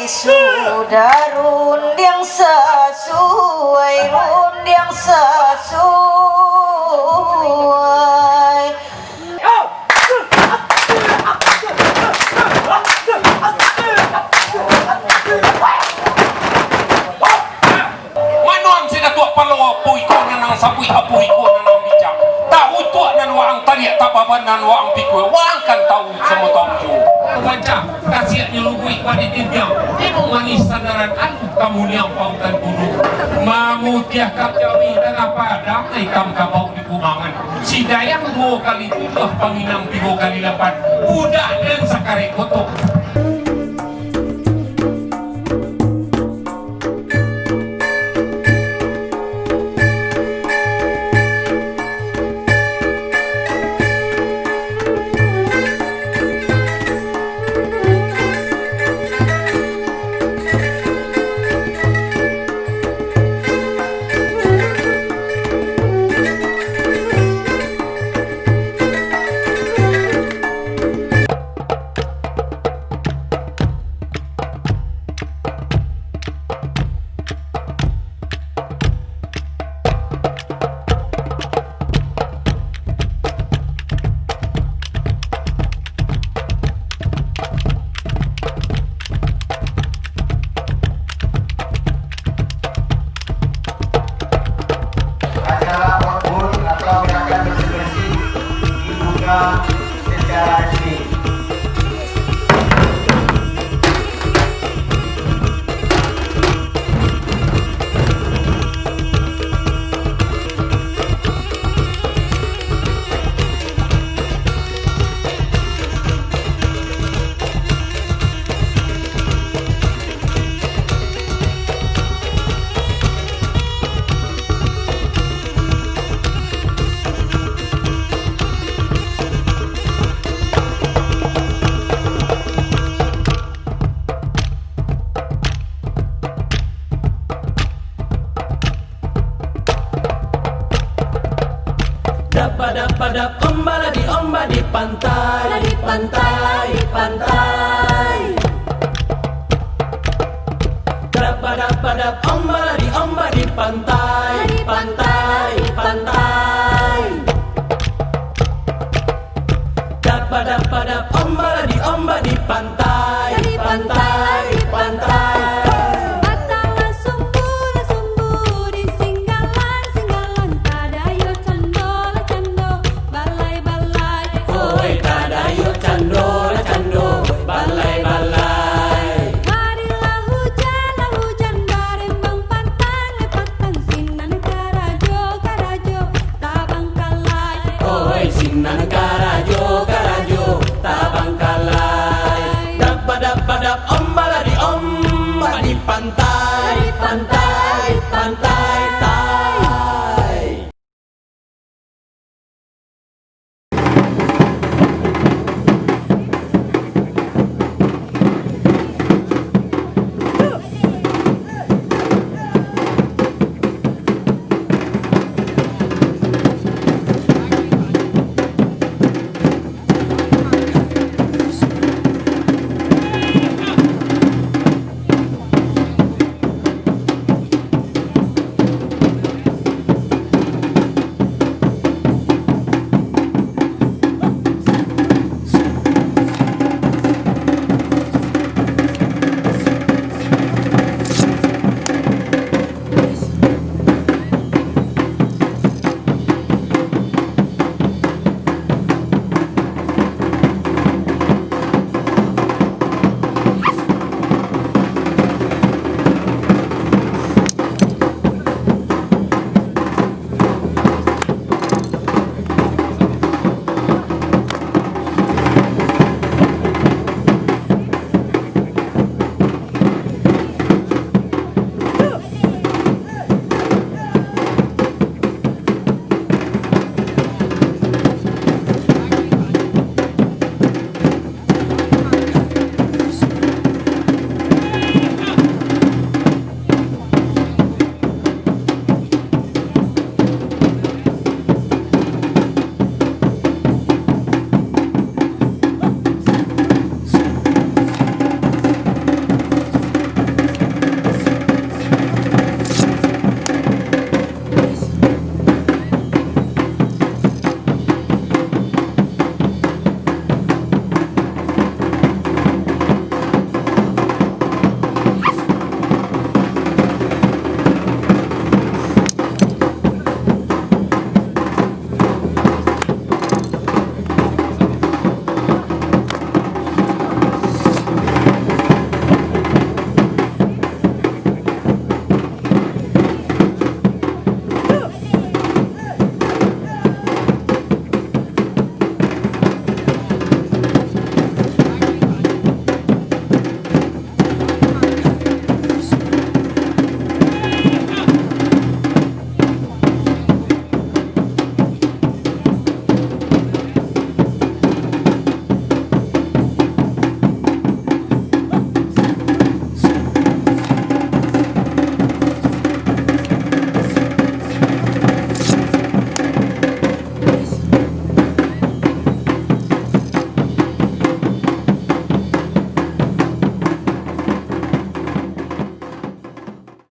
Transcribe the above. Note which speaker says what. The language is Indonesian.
Speaker 1: Sudah runding sesuai, runding sesuai.
Speaker 2: Manon sila tua palo pui ko na nang sapui apui ko na nang bijak. Tahu tua nan waang taliak tapaban nan waang pikul waang kan tahu semua tahu ju. Baca kasiatnya lugui pada tinjau. Ibu manis sandaran anu kamu niang pautan bulu. Mamu tiah kapjawi dan apa damai kam kabau di kumangan. Si dayang 2 kali 7 panginam 3 kali 8. Budak dan sakare kotok.
Speaker 3: Secara resmi.
Speaker 4: Dapat omba di pantai, di pantai, di pantai. Dapat omba di pantai, di pantai, di pantai. Dapat omba di pantai, di pantai, di pantai. Sinan karajo karajo tabangkalai. Dapat omba di pantai, pantai, pantai.